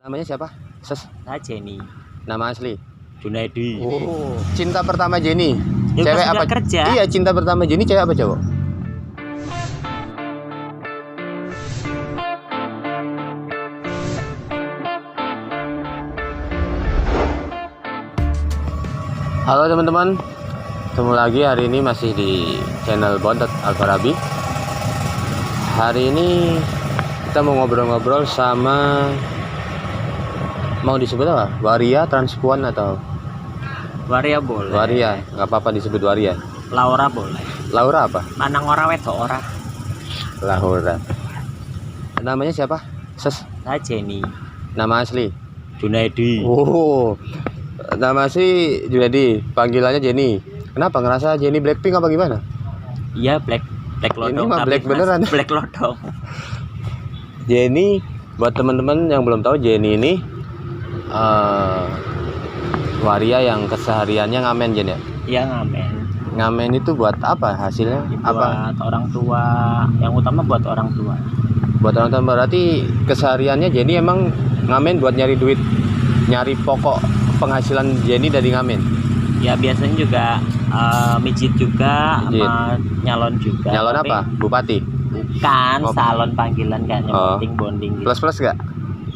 Namanya siapa? Saya Jenny. Nama asli? Junaidi. Oh. Cinta pertama Jenny. Ya, Cewek pas apa? udah kerja. Iya, cinta pertama Jenny cewek apa cowok? Halo teman-teman, ketemu lagi hari ini masih di channel Bontot Alfarabi. Hari ini kita mau ngobrol-ngobrol sama, mau disebut apa? Waria, transpuan atau Waria boleh. Waria? Nggak apa-apa disebut Waria. Laura boleh. Laura apa? Manang ora wedok ora. Laura. Namanya siapa? Saya Jenny. Nama asli? Junaidi. Oh, nama asli Junedi, panggilannya Jenny. Kenapa, ngerasa Jenny Blackpink apa gimana? Iya, black lodong. Ini mah tapi black beneran. Black lodong. Jenny, buat teman-teman yang belum tahu, Jenny ini waria yang kesehariannya ngamen, Jen ya? Iya, ngamen. Ngamen itu buat apa hasilnya? Buat orang tua. Yang utama buat orang tua. Buat orang tua, berarti kesehariannya Jenny emang ngamen buat nyari duit, nyari pokok penghasilan Jenny dari ngamen. Ya biasanya juga mijit juga, Mijit. sama nyalon juga. Nyalon Tapi apa? Bupati? Bukan, Oh. salon panggilan kayaknya, Oh. bonding gitu. Plus gak?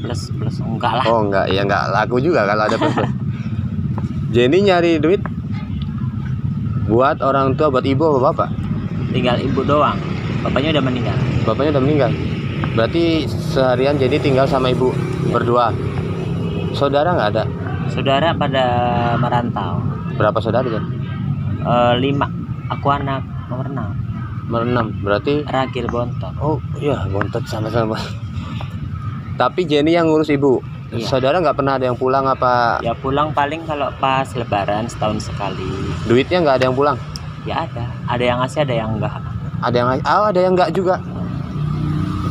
Plus enggak lah. Oh enggak, ya enggak laku juga kalau ada plus. Jenny nyari duit buat orang tua, buat ibu apa bapak? Tinggal ibu doang. Bapaknya udah meninggal. Bapaknya udah meninggal. Berarti seharian Jenny tinggal sama ibu berdua. Saudara nggak ada? Saudara pada merantau. Berapa saudara Jen? 5. Aku anak nomor 6. Merenam. Berarti Ragil Bontot. oh iya, bontot sama-sama. Tapi Jenny yang ngurus ibu. Iya. Saudara nggak pernah ada yang pulang apa? Ya pulang paling kalau pas lebaran setahun sekali. Duitnya nggak ada yang pulang? Ya ada. Ada yang ngasih, ada yang enggak. Ada yang nggak juga.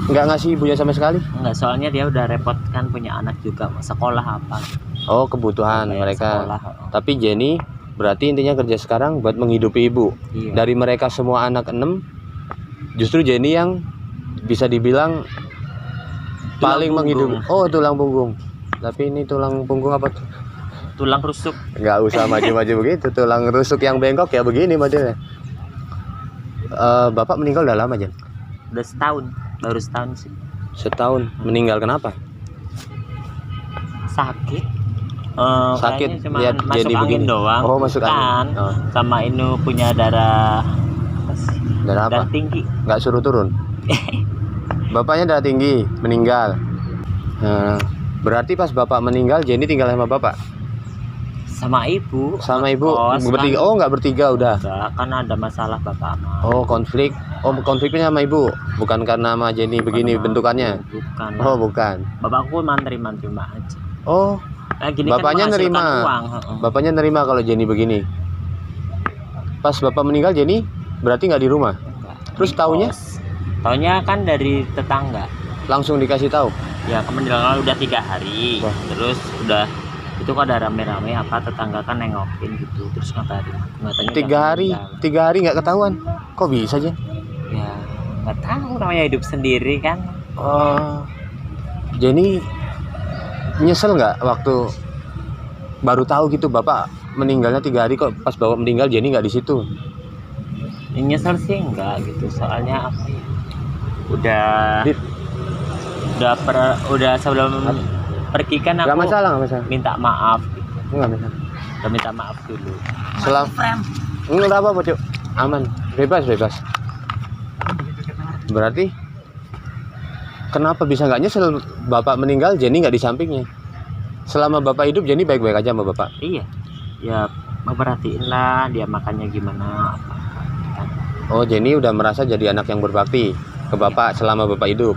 Nggak ngasih ibunya sama sekali. Enggak, soalnya dia udah repot kan, punya anak juga, sekolah apa. Oh, kebutuhan Kayak mereka. sekolah. Tapi Jenny berarti intinya kerja sekarang buat menghidupi ibu. Iya. Dari mereka semua anak 6, justru Jenny yang bisa dibilang paling punggung. menghidupi. Oh, tulang punggung. Tapi ini tulang punggung apa tuh? Tulang rusuk. Nggak usah maju-maju begitu. Tulang rusuk yang bengkok ya begini modelnya. Bapak meninggal udah lama, Jen? Udah setahun. Baru setahun sih. Setahun. Meninggal kenapa? Sakit. Sakit, Kayaknya cuma lihat masuk Jenny angin begini. doang. Oh, masuk Bukan. angin. Oh. Sama ini punya darah apa sih? Darah apa? Darah tinggi. Nggak suruh turun. Bapaknya darah tinggi, meninggal. Nah, berarti pas bapak meninggal, Jenny tinggal sama bapak? Sama ibu. Sama ibu Kos, bertiga. kan. Oh, nggak bertiga udah. Enggak, kan ada masalah bapak sama. Oh, konflik. Oh, konfliknya sama ibu, bukan karena sama Jenny begini Sama bentukannya. aku, Bukan. Oh, bukan. Bapakku terima aja. Oh, Nah, gini bapaknya kan menghasilkan nerima. uang. Bapaknya nerima kalau Jenny begini. Pas bapak meninggal, Jenny berarti nggak di rumah. Enggak. Terus Di taunya? kos. Taunya kan dari tetangga. Langsung dikasih tahu. Ya meninggal udah 3 hari. Wah. Terus udah itu kok ada rame-rame apa, tetangga kan nengokin gitu, terus ngabarin aku, katanya 3 hari, 3 hari nggak ketahuan. Kok bisa aja? ya nggak tahu, namanya hidup sendiri kan. Oh, Jenny nyesel nggak waktu baru tahu gitu bapak meninggalnya 3 hari, kok pas bapak meninggal Jenny nggak di situ? Ya, nyesel sih enggak gitu, soalnya apa ya, Dit. udah sebelum pergi kan Nggak aku masalah, nggak masalah. minta maaf gitu. Nggak masalah. Udah minta maaf dulu. Enggak apa-apa, Cuk. Aman, bebas. Berarti kenapa bisa nggak nyesel bapak meninggal Jenny nggak di sampingnya? Selama bapak hidup Jenny baik-baik aja sama bapak. Iya, ya memperhatiin lah dia makannya gimana apa. Oh, Jenny udah merasa jadi anak yang berbakti ke bapak selama bapak hidup.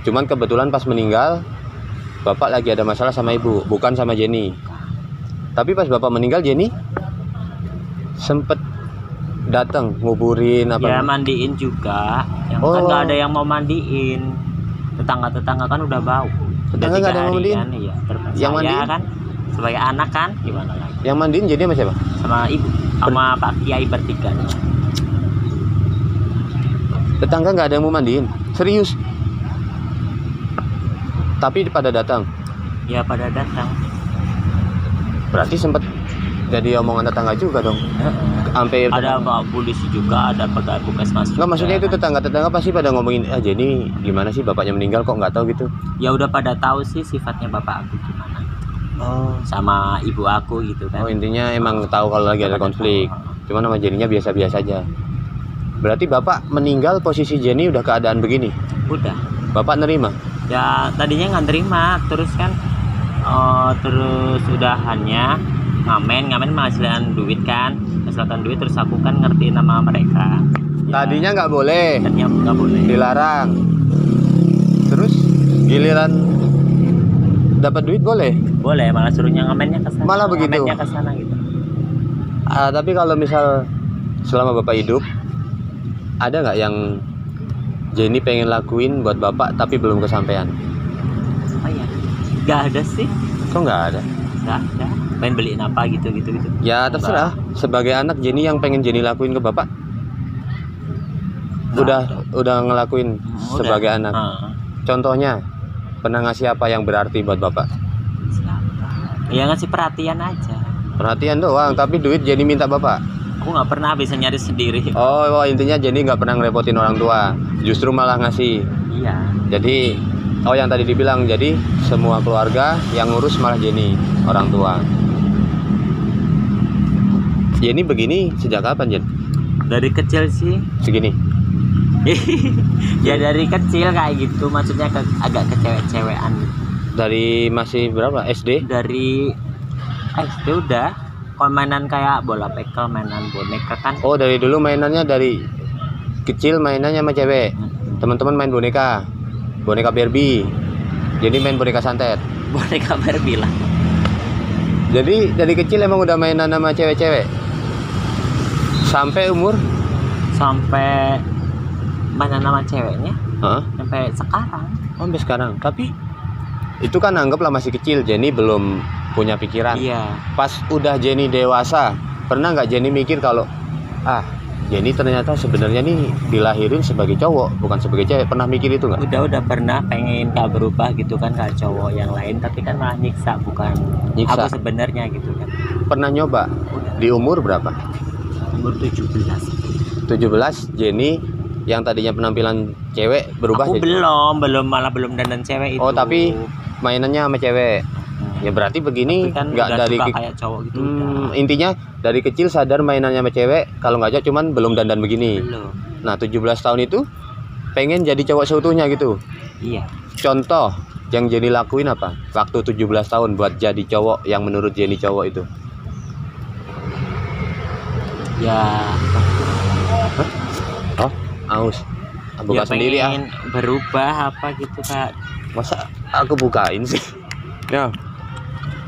Cuman kebetulan pas meninggal bapak lagi ada masalah sama ibu, bukan sama Jenny. Tapi pas bapak meninggal Jenny sempet datang nguburin apa? Ya mandiin juga, yang kan Oh. nggak ada yang mau mandiin. Tetangga kan udah bau. Udah Tetangga nggak 3 ada yang mau hari mandiin? kan, iya. Terus Yang saya mandiin? kan sebagai anak kan gimana lagi? Yang mandiin jadi sama siapa? Sama ibu, sama Pak Kiai bertiga. Tetangga nggak ada yang mau mandiin, serius. Tapi pada datang. Ya pada datang. Berarti sempat jadi omongan tetangga juga dong. Sampai Ada Pak polisi juga, ada pegawai puskesmas. nggak, maksudnya itu juga. tetangga-tetangga pasti pada ngomongin, ah Jenny gimana sih bapaknya meninggal kok nggak tahu gitu. Ya udah pada tahu sih sifatnya bapak aku gimana. Oh. Sama ibu aku gitu kan. Oh, intinya emang tahu kalau lagi ada konflik. Cuma nama Jenny-nya biasa-biasa aja. Berarti bapak meninggal posisi Jenny udah keadaan begini. Udah. Bapak nerima? Ya tadinya nggak terima, terus kan terus udahannya ngamen menghasilkan duit, terus aku kan ngerti nama mereka. Ya, Tadinya nggak boleh, tadinya nggak boleh. dilarang. Terus giliran dapat duit boleh. Boleh, malah suruhnya ngamennya ke sana. Malah begitu? Ngamennya ke sana gitu. Tapi kalau misal selama bapak hidup, ada nggak yang Jenny pengen lakuin buat bapak tapi belum kesampaian? Oh iya. Nggak ada sih. Kok nggak ada? Nggak ada. Pengen beliin apa gitu. Ya terserah. Sebagai anak Jenny yang pengen Jenny lakuin ke bapak, udah ngelakuin sebagai anak. Contohnya pernah ngasih apa yang berarti buat bapak? Siapa? Ya ngasih perhatian aja. Perhatian doang, tapi duit Jenny minta bapak. Aku nggak pernah bisa nyari sendiri. Oh, intinya Jenny nggak pernah ngerepotin orang tua, justru malah ngasih. Iya. Jadi, yang tadi dibilang, jadi semua keluarga yang ngurus malah Jenny, orang tua. Jenny begini sejak kapan, Jen? Dari kecil sih. Segini? Ya dari kecil kayak gitu, maksudnya agak kecewek-cewekan gitu. Dari masih berapa? SD? Dari SD udah. Kalau mainan kayak bola bekel, mainan boneka kan. Oh, dari dulu mainannya dari kecil mainannya sama cewek. Teman-teman main boneka Barbie. Jadi main boneka santet. Boneka Barbie lah. Jadi dari kecil emang udah mainan sama cewek-cewek. Sampai umur? Sampai mana nama ceweknya? Hah? Sampai sekarang. Oh, sampai sekarang. Tapi itu kan anggaplah masih kecil, Jenny belum punya pikiran. Iya. Pas udah Jenny dewasa, pernah nggak Jenny mikir kalau Jenny ternyata sebenarnya nih dilahirin sebagai cowok bukan sebagai cewek? Pernah mikir itu nggak? Udah pernah pengen kayak berubah gitu kan kayak cowok yang lain, tapi kan malah nyiksa, bukan Nyiksa. aku sebenarnya gitu kan. Pernah nyoba? Di umur berapa? Umur 17. 17 Jenny yang tadinya penampilan cewek berubah Aku jadi malah belum dandan cewek itu. Oh, tapi mainannya sama cewek. Ya berarti begini Tapi kan nggak udah dari suka kayak cowok gitu. intinya dari kecil sadar mainannya sama cewek, kalau nggak cowok cuman belum dandan begini. Belum. Nah 17 tahun itu pengen jadi cowok seutuhnya gitu. Iya. Contoh yang Jenny lakuin apa waktu 17 tahun buat jadi cowok yang menurut Jenny cowok itu? Ya. Oh, aus. Buka Ya sendiri pengen berubah apa gitu kak. Masa aku bukain sih? Ya.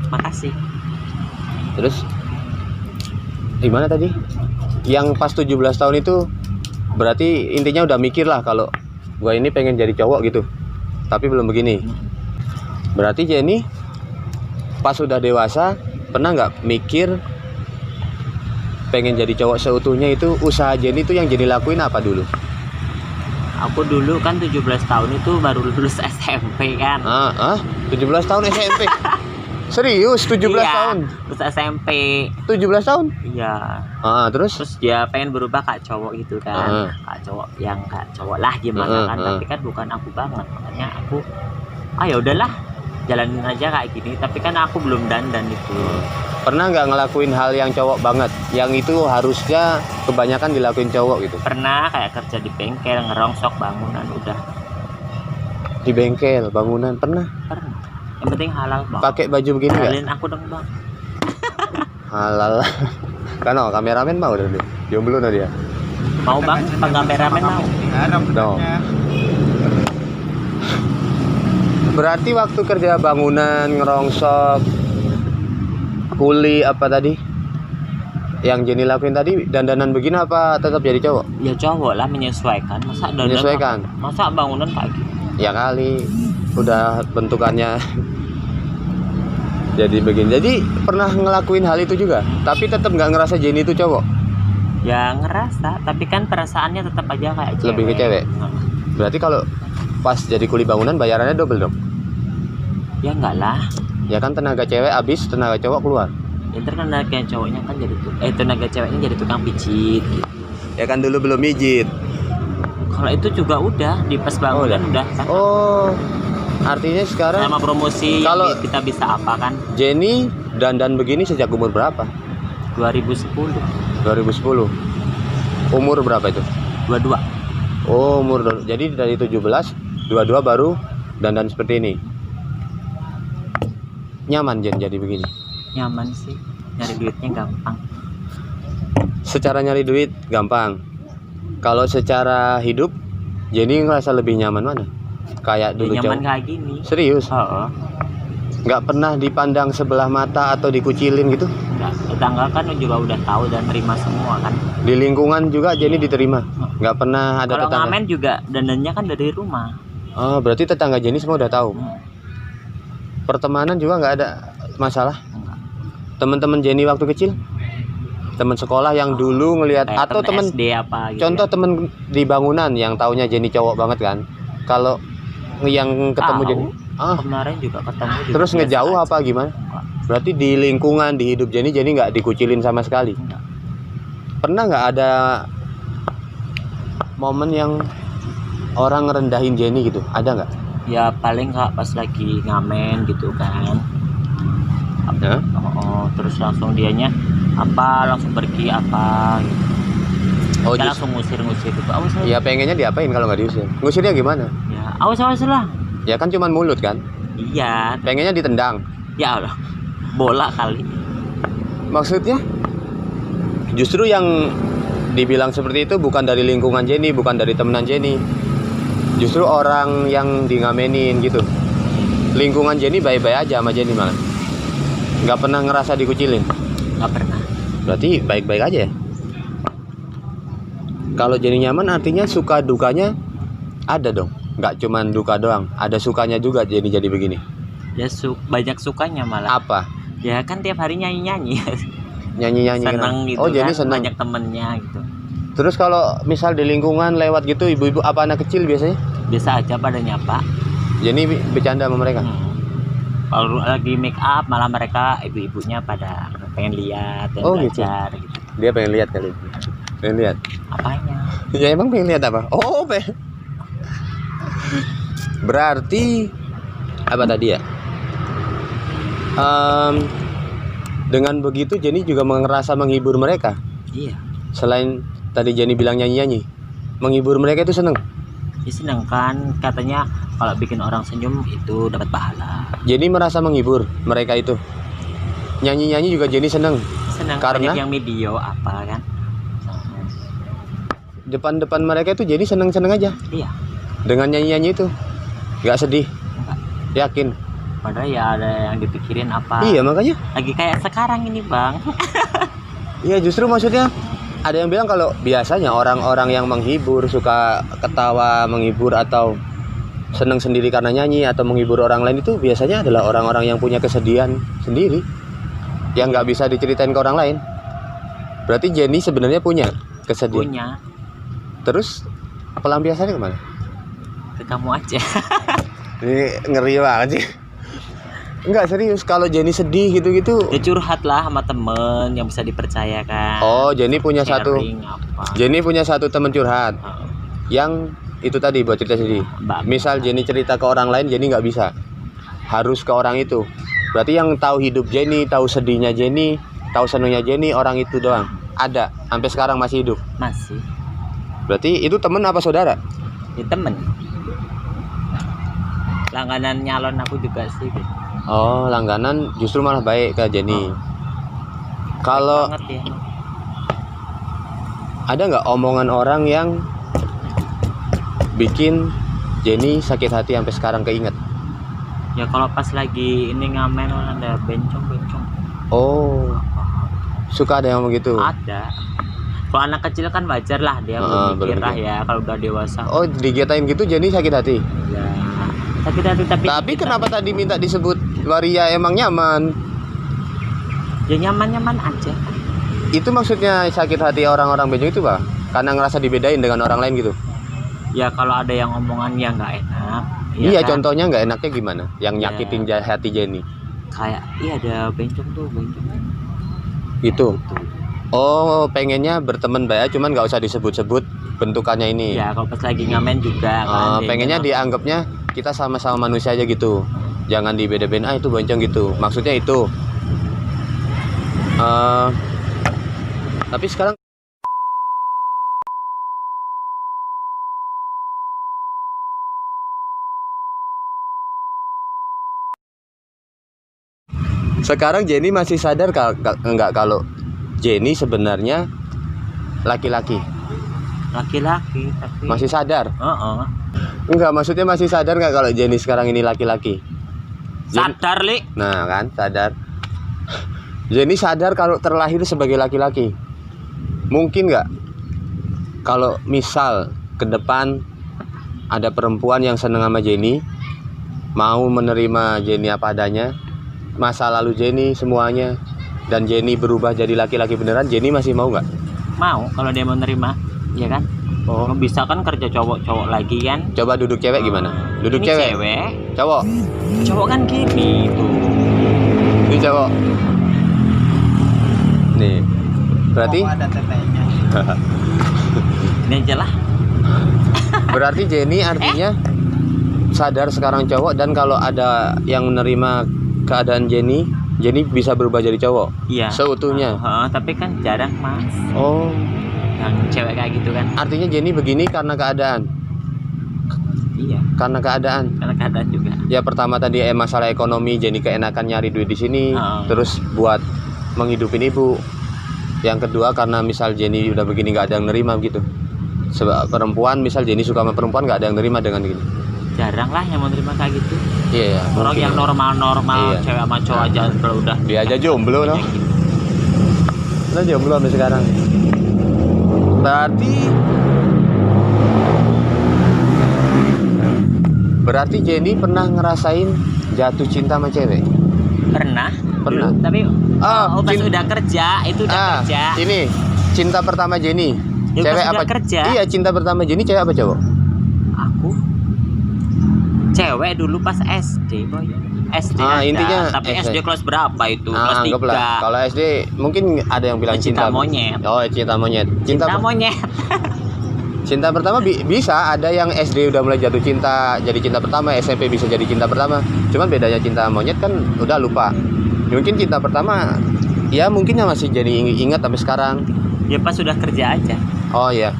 Makasih. Terus gimana tadi? Yang pas 17 tahun itu berarti intinya udah mikir lah kalau gua ini pengen jadi cowok gitu. Tapi belum begini. Berarti Jenny pas udah dewasa pernah nggak mikir pengen jadi cowok seutuhnya itu? Usaha Jenny itu yang Jenny lakuin apa dulu? Aku dulu kan 17 tahun itu baru lulus SMP kan. 17 tahun SMP? Serius 17 Iya, tahun? lulus SMP. 17 tahun? Iya. Terus? Terus dia pengen berubah kayak cowok gitu kan. Kayak cowok yang kayak cowok lah gimana kan. Tapi kan bukan aku banget. Makanya aku ya udahlah, jalanin aja kayak gini. Tapi kan aku belum dandan itu. Pernah nggak ngelakuin hal yang cowok banget, yang itu harusnya kebanyakan dilakuin cowok gitu? Pernah kayak kerja di bengkel, ngerongsok bangunan, udah. Di bengkel, bangunan, pernah? Pernah. Yang penting halal bang. Pakai baju begini nggak? Halin aku dong bang. Halal. Kan kameramen mau dulu. Jomblo no dia. Mau bang, kameramen mau. No. Berarti waktu kerja bangunan, ngerongsok, kuli apa tadi? Yang Jenny lakuin tadi dandanan begini apa tetap jadi cowok? Ya cowok lah, menyesuaikan. Masa dandan Menyesuaikan. Masa bangunan kayak gitu? Ya kali udah bentukannya jadi begini. Jadi pernah ngelakuin hal itu juga, tapi tetap nggak ngerasa Jenny itu cowok? Ya ngerasa, tapi kan perasaannya tetap aja kayak cewek. Lebih ke cewek. Berarti kalau pas jadi kuli bangunan bayarannya double dong? Ya enggak lah. Ya kan tenaga cewek habis, tenaga cowok keluar. Ya ntar kan tenaga cowoknya kan jadi tenaga ceweknya jadi tukang pijit gitu. Ya kan dulu belum mijit. Kalau itu juga udah di pas bangunan udah kan. Oh, artinya sekarang Sama promosi kalau yang kita bisa apa kan? Jenny dandan begini sejak umur berapa? 2010. 2010. Umur berapa itu? 22. Oh, jadi dari 17, 22 baru dandan seperti ini. Nyaman Jen jadi begini. Nyaman sih. Nyari duitnya gampang. Secara nyari duit gampang. Kalau secara hidup, Jenny ngerasa lebih nyaman mana? Kayak dulu Nyaman jauh. kayak gini. Serius? Oh. Nggak pernah dipandang sebelah mata atau dikucilin gitu? Enggak, tetangga kan juga udah tahu dan terima semua kan. Di lingkungan juga Jenny diterima? Nggak pernah ada Kalau tetangga? ngamen juga dandannya kan dari rumah. Oh, berarti tetangga Jenny semua udah tahu? Pertemanan juga nggak ada masalah? Enggak. Teman-teman Jenny waktu kecil? Teman sekolah yang dulu ngelihat Kayak atau teman SD apa gitu. contoh temen di bangunan yang taunya Jenny cowok banget kan, kalau yang ketemu Tahu. Jenny Kemarin juga ketemu juga terus biasa ngejauh aja. apa gimana? Enggak. Berarti di lingkungan di hidup Jenny nggak dikucilin sama sekali. Enggak. Pernah nggak ada momen yang orang ngerendahin Jenny gitu, ada nggak? Ya paling kak pas lagi ngamen gitu kan. Hah? Terus langsung dianya langsung pergi apa gitu. Oh, Kita langsung ngusir gitu. Awas lah. ya pengennya diapain kalau nggak diusir? Ngusirnya gimana? Ya, awas lah. Ya kan cuman mulut kan, Iya. pengennya ditendang. Ya Allah. Bola kali. Maksudnya justru yang dibilang seperti itu bukan dari lingkungan Jenny, bukan dari temenan Jenny, justru orang yang di ngamenin gitu. Lingkungan Jenny baik-baik aja sama Jenny malah, nggak pernah ngerasa dikucilin. Nggak pernah. Berarti baik-baik aja ya. Kalau Jenny nyaman artinya suka dukanya ada dong, nggak cuman duka doang, ada sukanya juga Jenny jadi begini. Ya banyak sukanya malah. Apa? Ya kan tiap hari nyanyi Nyanyi-nyanyi seneng kenapa? gitu Oh Jenny kan, seneng. banyak temennya gitu. Terus kalau misal di lingkungan lewat gitu ibu-ibu apa anak kecil biasanya Biasa aja pada nyapa. Jenny bercanda sama mereka. Kalau lagi make up malah mereka ibu-ibunya pada pengen lihat dan Oh, gitu. belajar gitu. Dia pengen lihat kali. Pengen lihat. Apanya? Ya emang pengen lihat apa? Oh, berarti apa tadi ya? Dengan begitu Jenny juga ngerasa menghibur mereka. Iya. Selain tadi Jenny bilang nyanyi-nyanyi, menghibur mereka itu seneng. Ya seneng kan katanya kalau bikin orang senyum itu dapat pahala. Jenny merasa menghibur mereka itu. Nyanyi-nyanyi juga Jenny seneng. Seneng Karena? banyak yang video apa kan. Depan-depan mereka itu Jenny seneng-seneng aja. Iya. Dengan nyanyi-nyanyi itu nggak sedih. Enggak. Yakin? Padahal ya ada yang dipikirin apa. Iya makanya. Lagi kayak sekarang ini bang. Iya justru maksudnya ada yang bilang kalau biasanya orang-orang yang menghibur suka ketawa menghibur atau seneng sendiri karena nyanyi atau menghibur orang lain itu biasanya adalah orang-orang yang punya kesedihan sendiri yang nggak bisa diceritain ke orang lain. Berarti Jenny sebenarnya punya kesedihan. Punya. Terus pelampiasannya kemana? Ke kamu aja. Ini ngeri banget sih. Enggak serius, kalau Jenny sedih gitu-gitu. Ya curhat lah sama temen yang bisa dipercayakan. Oh, Jenny punya Sharing apa. Jenny punya satu teman curhat Heeh. yang itu tadi buat cerita sedih. Mbak. Misal Jenny cerita ke orang lain, Jenny nggak bisa, harus ke orang itu. Berarti yang tahu hidup Jenny, tahu sedihnya Jenny, tahu senangnya Jenny, orang itu doang. Ada, sampai sekarang masih hidup. Masih. Berarti itu temen apa saudara? Ya temen. Langganan nyalon aku juga sih. Gitu. Oh, langganan justru malah baik ke Jenny. Kalau Banget ya. ada nggak omongan orang yang bikin Jenny sakit hati sampai sekarang keinget? Ya kalau pas lagi ini ngamen ada bencong. Oh, suka ada yang ngomong gitu. Ada. Kalau anak kecil kan wajar lah dia belum mikir lah ya. Kalau udah dewasa. Oh, digitain gitu Jenny sakit hati. Ya. Sakit hati Tapi kenapa tadi minta disebut waria emang nyaman? Ya nyaman-nyaman aja. Itu maksudnya sakit hati orang-orang bencong itu Pak? Karena ngerasa dibedain dengan orang lain gitu? Ya kalau ada yang omongan yang nggak enak. Iya kan? contohnya nggak enaknya gimana? Yang Ya. nyakitin hati Jenny? kayak iya ada bencong tuh bencong Itu. Oh, pengennya berteman baik, cuman nggak usah disebut-sebut bentukannya ini. ya kalau pas lagi ngamen juga kan Pengennya dianggapnya kita sama-sama manusia aja gitu. Jangan dibeda-bedain, itu bencong gitu. Maksudnya itu. Tapi sekarang Jenny masih sadar enggak kalau Jenny sebenarnya laki-laki? laki-laki tapi Masih sadar? Enggak, maksudnya masih sadar nggak kalau Jenny sekarang ini laki-laki? sadar Li. Nah kan, sadar. Jenny sadar kalau terlahir sebagai laki-laki. Mungkin nggak kalau misal ke depan ada perempuan yang seneng sama Jenny, mau menerima Jenny apa adanya, masa lalu Jenny semuanya, dan Jenny berubah jadi laki-laki beneran, Jenny masih mau nggak? Mau kalau dia mau nerima, ya kan? Oh. Bisa kan kerja cowok-cowok lagi kan? Coba duduk cewek gimana? Duduk Ini cewek. Cowok. Cowok kan gini tuh. Ini cowok. Nih. Berarti ada tetenya. Ini aja lah. berarti Jenny artinya sadar sekarang cowok, dan kalau ada yang menerima keadaan Jenny bisa berubah jadi cowok. Iya. Seutuhnya. Tapi kan jarang Mas. Oh. Yang cewek kayak gitu kan. Artinya Jenny begini karena keadaan. Iya. Karena keadaan juga. Ya pertama tadi masalah ekonomi, Jenny keenakan nyari duit di sini, terus buat menghidupin ibu. Yang kedua karena misal Jenny udah begini nggak ada yang nerima gitu. Sebab perempuan, misal Jenny suka sama perempuan nggak ada yang nerima dengan gini. Jarang lah yang mau terima kayak gitu. Iya. Orang yang normal-normal, cewek sama cowok aja kalau udah. Dia aja jomblo loh. Lo jomblo sampai sekarang. Berarti Jenny pernah ngerasain jatuh cinta sama cewek? Pernah. Tapi pas udah kerja, itu udah kerja. Ini cinta pertama Jenny. Ya, cewek apa? Kerja. Iya, cinta pertama Jenny cewek apa cowok? Aku cewek dulu pas SD, boy. SD intinya tapi SD kelas berapa itu? Kelas 3. Kalau SD mungkin ada yang bilang cinta monyet. Oh, cinta monyet. Cinta monyet. Cinta pertama bisa ada yang SD udah mulai jatuh cinta, jadi cinta pertama, SMP bisa jadi cinta pertama. Cuman bedanya cinta monyet kan udah lupa. Mungkin cinta pertama ya mungkinnya masih jadi ingat sampai sekarang. Ya pas sudah kerja aja. Oh iya.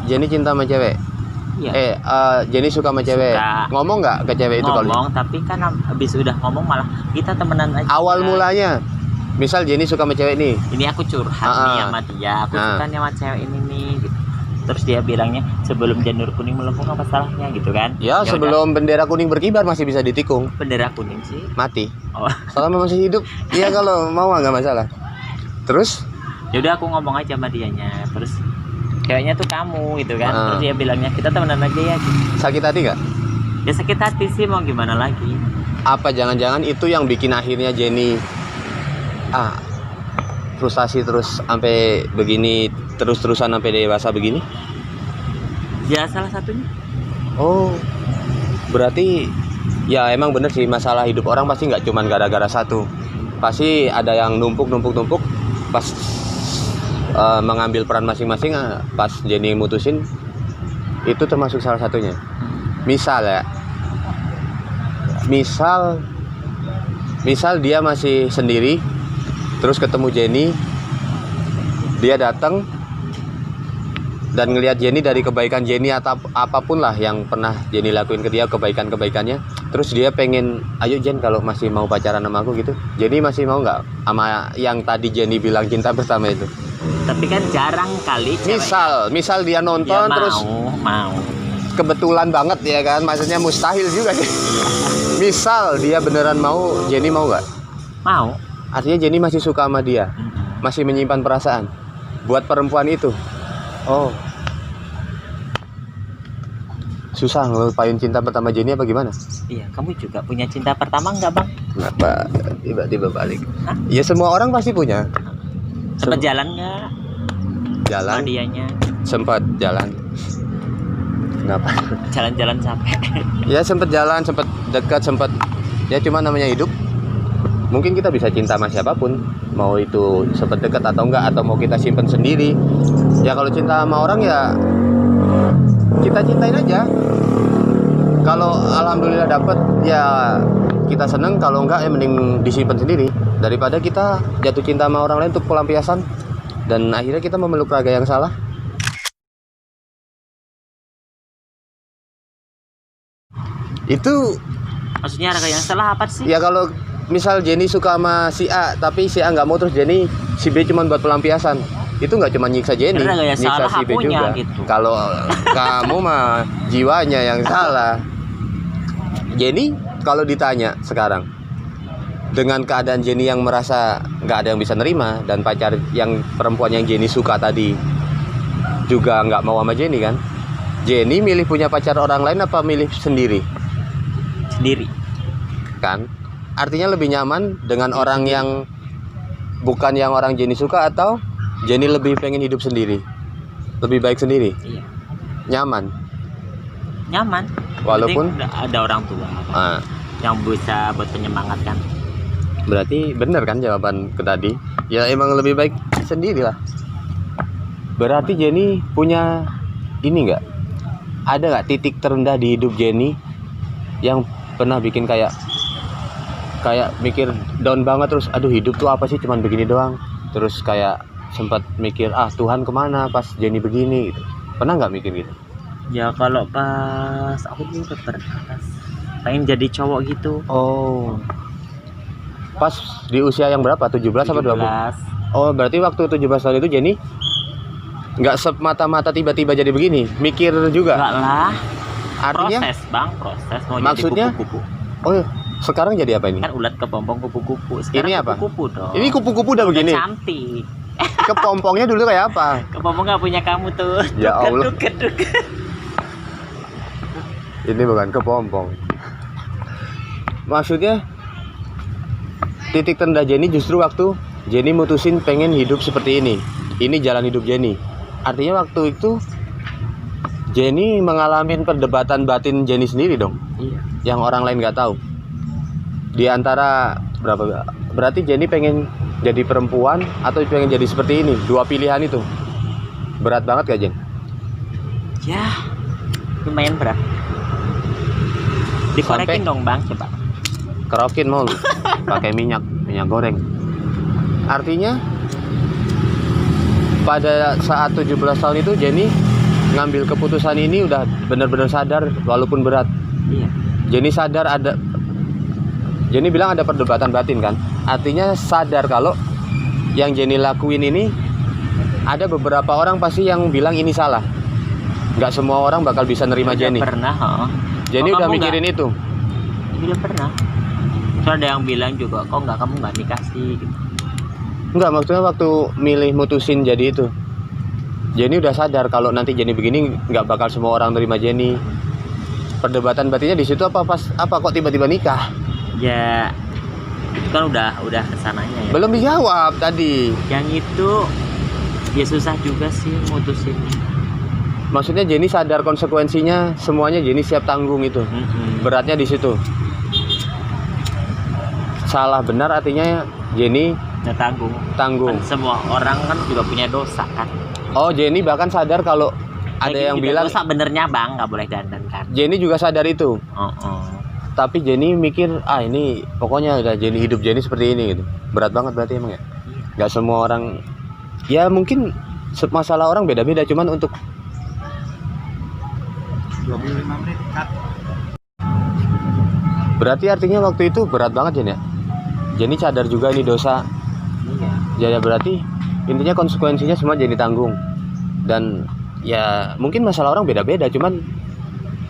Jenny cinta sama cewek. Iya. Jenny suka sama cewek. Ngomong nggak ke cewek itu kalau? Ngomong, tapi kan habis udah ngomong malah kita temenan aja. Awal mulanya, misal Jenny suka sama cewek nih. Ini aku curhat nih sama dia. Aku suka nih sama cewek ini nih. Gitu. Terus dia bilangnya sebelum janur kuning melengkung apa salahnya gitu kan? Ya sebelum bendera kuning berkibar masih bisa ditikung. Bendera kuning sih mati. Oh. Selama masih hidup, iya kalau mau nggak masalah. Terus? Yaudah aku ngomong aja sama dianya. Terus ceweknya tuh kamu gitu kan? Terus dia bilangnya kita temenan aja ya. Gitu. Sakit hati nggak? Ya sakit hati sih, mau gimana lagi? Apa jangan-jangan itu yang bikin akhirnya Jenny frustasi terus sampai begini, terus-terusan sampai dewasa begini? Ya salah satunya. Oh, berarti ya emang bener sih, masalah hidup orang pasti nggak cuman gara-gara satu. Pasti ada yang numpuk pas mengambil peran masing-masing. Pas Jenny mutusin itu termasuk salah satunya. Misal dia masih sendiri, terus ketemu Jenny, dia datang dan ngelihat Jenny dari kebaikan Jenny atau apapun lah yang pernah Jenny lakuin ke dia, kebaikannya, terus dia pengen, ayo Jen kalau masih mau pacaran sama aku gitu. Jenny masih mau nggak sama yang tadi Jenny bilang cinta pertama itu? Tapi kan jarang kali misal dia nonton ya, terus mau kebetulan banget ya kan, maksudnya mustahil juga sih. Misal dia beneran mau, Jenny mau nggak? Mau. Artinya Jenny masih suka sama dia, masih menyimpan perasaan buat perempuan itu. Oh, susah ngelupain cinta pertama Jenny apa gimana? Iya, kamu juga punya cinta pertama nggak bang? Kenapa tiba-tiba balik? Ya semua orang pasti punya. Sempat jalan nggak? Jalan. Dianya. Sempat jalan. Kenapa? Jalan-jalan capek. Ya sempat jalan, sempat dekat, sempat Ya cuma namanya hidup. Mungkin kita bisa cinta sama siapapun, mau itu sempat dekat atau enggak, atau mau kita simpen sendiri. Ya kalau cinta sama orang ya kita cintain aja. Kalau alhamdulillah dapet ya kita seneng, kalau enggak ya mending disimpan sendiri daripada kita jatuh cinta sama orang lain untuk pelampiasan dan akhirnya kita memeluk raga yang salah. Itu Maksudnya raga yang salah apa sih? ya kalau misal Jenny suka sama si A tapi si A nggak mau, terus Jenny si B cuma buat pelampiasan, itu nggak cuma nyiksa Jenny, nyiksa si B juga gitu. Kalau kamu mah jiwanya yang salah. Jenny kalau ditanya sekarang dengan keadaan Jenny yang merasa nggak ada yang bisa nerima, dan pacar yang perempuan yang Jenny suka tadi juga nggak mau sama Jenny kan, Jenny milih punya pacar orang lain apa milih sendiri? Sendiri Kan artinya lebih nyaman dengan orang yang bukan yang orang Jenny suka, atau Jenny lebih pengen hidup sendiri, lebih baik sendiri? Iya. Nyaman walaupun ada orang tua yang bisa buat penyemangat kan. Berarti bener kan jawaban ke tadi? Ya emang lebih baik sendiri lah. Berarti Jenny punya ini nggak? Ada nggak titik terendah di hidup Jenny yang pernah bikin kayak mikir down banget, terus aduh hidup tuh apa sih, cuman begini doang, terus kayak sempat mikir Tuhan kemana pas Jenny begini gitu? Pernah nggak mikir gitu? Ya kalau pas aku juga pernah pengen jadi cowok gitu. Oh, pas di usia yang berapa? 17 apa 20? Oh, berarti waktu 17 tahun itu Jenny nggak semata-mata tiba-tiba jadi begini, mikir juga? Enggak lah. Artinya proses mau maksudnya jadi kupu-kupu. Oh, sekarang jadi apa ini? Kan ulat kepompong kupu-kupu. Sekarang Ini apa? Kupu-kupu dong. Ini kupu-kupu udah begini. Cantik. Kepompongnya dulu kayak apa? Kepompong nggak punya kamu tuh. Ya Allah. Duk. Ini bukan kepompong. Maksudnya titik terendah Jenny justru waktu Jenny mutusin pengen hidup seperti ini. Ini jalan hidup Jenny. Artinya waktu itu Jenny mengalami perdebatan batin Jenny sendiri dong. Iya. Yang orang lain nggak tahu. Di antara berarti Jenny pengen jadi perempuan atau pengen jadi seperti ini? Dua pilihan itu berat banget gak, Jen? Ya, lumayan berat. Dikorekin dong bang, coba. Kerokin mau lu. Pakai minyak goreng. Artinya pada saat 17 tahun itu Jenny ngambil keputusan ini udah benar-benar sadar walaupun berat. Iya. Jenny bilang ada perdebatan batin kan. Artinya sadar kalau yang Jenny lakuin ini ada beberapa orang pasti yang bilang ini salah. Nggak semua orang bakal bisa nerima Jenny. Pernah, Jenny udah mikirin itu. Udah pernah. So ada yang bilang juga, kok kamu nggak nikah sih? Gitu. Enggak, maksudnya waktu milih mutusin jadi itu, Jenny udah sadar kalau nanti Jenny begini nggak bakal semua orang terima Jenny. Perdebatan batinnya di situ apa kok tiba-tiba nikah? Ya itu kan udah kesananya ya. Belum dijawab tadi. Yang itu ya susah juga sih mutusin. Maksudnya Jenny sadar konsekuensinya, semuanya Jenny siap tanggung itu. Beratnya di situ. Salah benar artinya Jenny Ya, tanggung. Kan semua orang kan juga punya dosa kan. Oh, Jenny bahkan sadar kalau ada yang bilang dosa benernya bang, nggak boleh dandan kan. Jenny juga sadar itu. Tapi Jenny mikir ini pokoknya udah hidup Jenny seperti ini gitu. Berat banget berarti emang ya. Nggak semua orang, ya mungkin masalah orang beda-beda, cuman untuk 25 menit cut. Berarti artinya waktu itu berat banget Jenny ya. Jenny sadar juga ini dosa. Iya. Ya berarti intinya konsekuensinya semua Jenny tanggung. Dan ya mungkin masalah orang beda-beda, cuman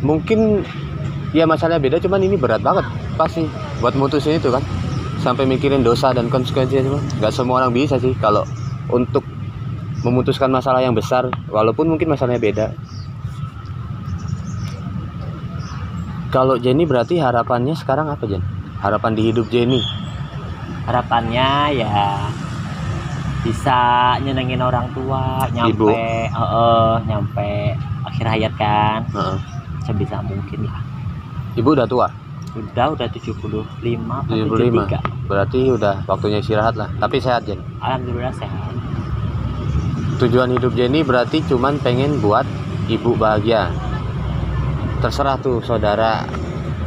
mungkin ya masalahnya beda, cuman ini berat banget pasti buat mutusin itu kan, sampai mikirin dosa dan konsekuensinya semua. Nggak semua orang bisa sih kalau untuk memutuskan masalah yang besar, walaupun mungkin masalahnya beda. Kalau Jenny berarti harapannya sekarang apa, Jen? Harapan di hidup Jenny? Harapannya ya bisa nyenengin orang tua, nyampe akhir hayat kan. Sebisa mungkin lah. Ibu udah tua? Udah 75 atau 75. 73. Berarti udah waktunya istirahat lah. Tapi sehat Jen. Alhamdulillah sehat. Tujuan hidup Jenny berarti cuman pengen buat ibu bahagia. Terserah tuh saudara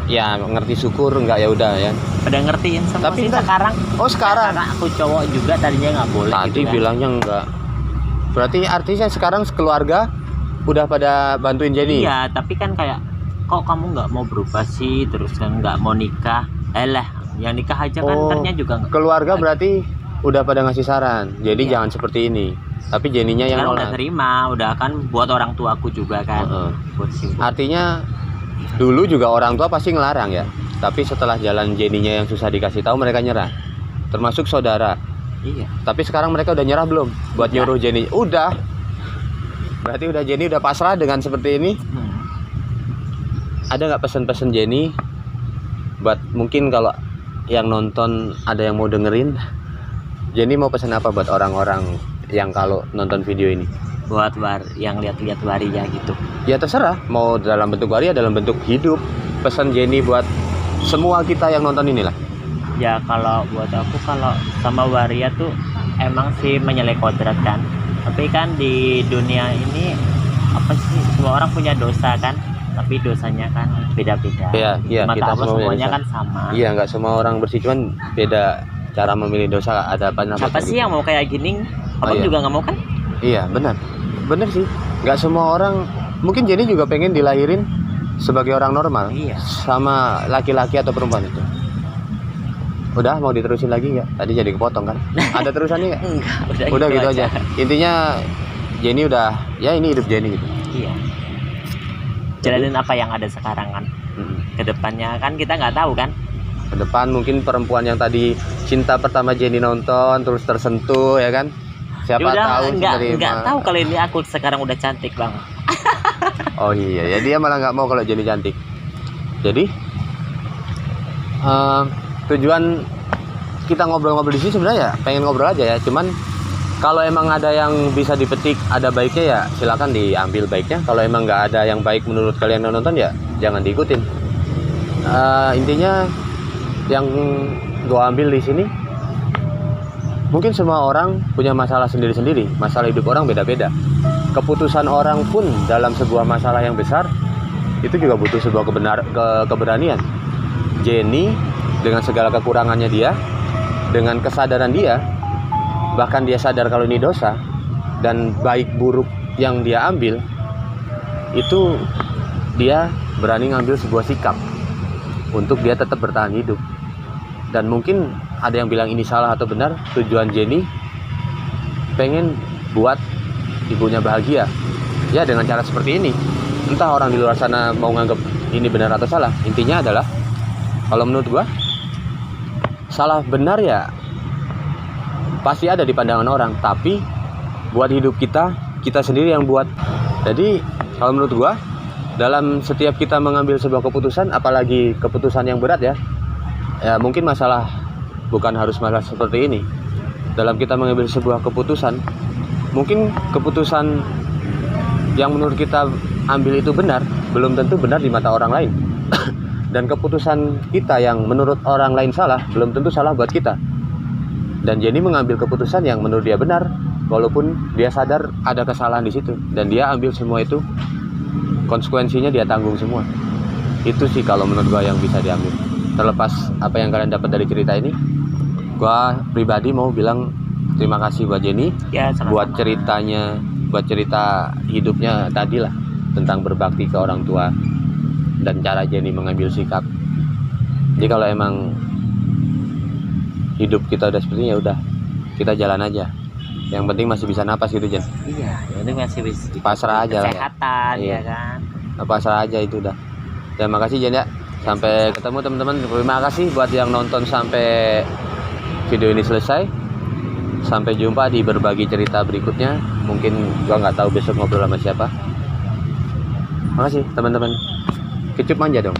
ya ngerti syukur enggak ya udah ya. Udah ngertiin semua. Tapi sih ntar- sekarang. Oh sekarang. Karena aku cowok juga tadinya nggak boleh. Tadi gitu kan. bilangnya enggak. Berarti artinya sekarang sekeluarga udah pada bantuin Jenny. Iya, tapi kan kayak kok kamu nggak mau berubah sih, terus kan nggak mau nikah. Lah, yang nikah aja kan Oh, ternyata juga nggak. Keluarga berarti udah pada ngasih saran. Jadi Iya. jangan seperti ini. Tapi Jenny-nya yang Sekarang udah nolak. terima, udah kan buat orang tuaku juga kan. Heeh. Buat sibuk. Artinya dulu juga orang tua pasti ngelarang ya. Tapi setelah jalan Jenny-nya yang susah dikasih tahu mereka nyerah. Termasuk saudara. Iya. Tapi sekarang mereka udah nyerah belum buat Udah. nyuruh Jenny? Udah. Berarti udah Jenny udah pasrah dengan seperti ini. Ada nggak pesan-pesan Jenny buat mungkin kalau yang nonton ada yang mau dengerin? Jenny mau pesan apa buat orang-orang yang kalau nonton video ini? Buat yang lihat-lihat waria gitu. Ya terserah, mau dalam bentuk waria, dalam bentuk hidup. Pesan Jenny buat semua kita yang nonton inilah. Ya kalau buat aku kalau sama waria tuh emang sih menyalahi kodrat kan. Tapi kan di dunia ini apa sih, semua orang punya dosa kan. Tapi dosanya kan beda-beda. Iya, Mata kita Allah semua punya semuanya dosa. kan sama. Iya, nggak semua orang bersih, cuman beda cara memilih dosa. Ada apa Siapa sih yang mau kayak gini? Abang iya. juga nggak mau kan? Iya, benar sih. Nggak semua orang. Mungkin Jenny juga pengen dilahirin sebagai orang normal. Iya. Sama laki-laki atau perempuan itu. Udah mau diterusin lagi nggak? Tadi jadi kepotong kan? Ada terusannya nggak? Enggak, Udah gitu aja. Intinya Jenny udah, ya ini hidup Jenny gitu. Iya. Jalanin apa yang ada sekarang kan. Kedepannya kan kita nggak tahu kan. Ke depan mungkin perempuan yang tadi cinta pertama Jenny nonton terus tersentuh ya kan? Siapa Ya udah, tahu nggak terima. tahu kalau ini aku sekarang udah cantik bang. Oh iya, ya dia malah nggak mau kalau Jenny cantik. Jadi tujuan kita ngobrol-ngobrol di sini sebenarnya ya pengen ngobrol aja ya. Cuman kalau emang ada yang bisa dipetik, ada baiknya ya silakan diambil baiknya. Kalau emang nggak ada yang baik menurut kalian yang nonton ya jangan diikutin. Intinya yang gua ambil di sini, mungkin semua orang punya masalah sendiri-sendiri. Masalah hidup orang beda-beda. Keputusan orang pun dalam sebuah masalah yang besar itu juga butuh sebuah keberanian. Jenny dengan segala kekurangannya dia, dengan kesadaran dia, bahkan dia sadar kalau ini dosa dan baik buruk yang dia ambil, itu dia berani ngambil sebuah sikap untuk dia tetap bertahan hidup. Dan mungkin ada yang bilang ini salah atau benar. Tujuan Jenny pengen buat ibunya bahagia ya dengan cara seperti ini. Entah orang di luar sana mau nganggap ini benar atau salah, intinya adalah kalau menurut gua salah benar ya pasti ada di pandangan orang, tapi buat hidup kita sendiri yang buat. Jadi kalau menurut gua dalam setiap kita mengambil sebuah keputusan, apalagi keputusan yang berat ya mungkin masalah bukan harus masalah seperti ini. Dalam kita mengambil sebuah keputusan, mungkin keputusan yang menurut kita ambil itu benar, belum tentu benar di mata orang lain. Dan keputusan kita yang menurut orang lain salah, belum tentu salah buat kita. Dan Jenny mengambil keputusan yang menurut dia benar, walaupun dia sadar ada kesalahan di situ, dan dia ambil semua itu, konsekuensinya dia tanggung semua. Itu sih kalau menurut gua yang bisa diambil. Terlepas apa yang kalian dapat dari cerita ini, gua pribadi mau bilang terima kasih buat Jenny Ya, sama-sama. buat ceritanya, buat cerita hidupnya tadi lah tentang berbakti ke orang tua dan cara Jenny mengambil sikap. Jadi kalau emang hidup kita udah seperti ini ya udah kita jalan aja. Yang penting masih bisa napas gitu Jen. Iya, ini masih bisa Pasrah aja lah ya. kesehatan Iya. ya kan. Pasrah aja itu udah. Terima kasih Jen ya. Sampai ketemu teman-teman. Terima kasih buat yang nonton sampai video ini selesai. Sampai jumpa di berbagi cerita berikutnya. Mungkin gua nggak tahu besok ngobrol sama siapa. Makasih teman-teman. Kecup manja dong.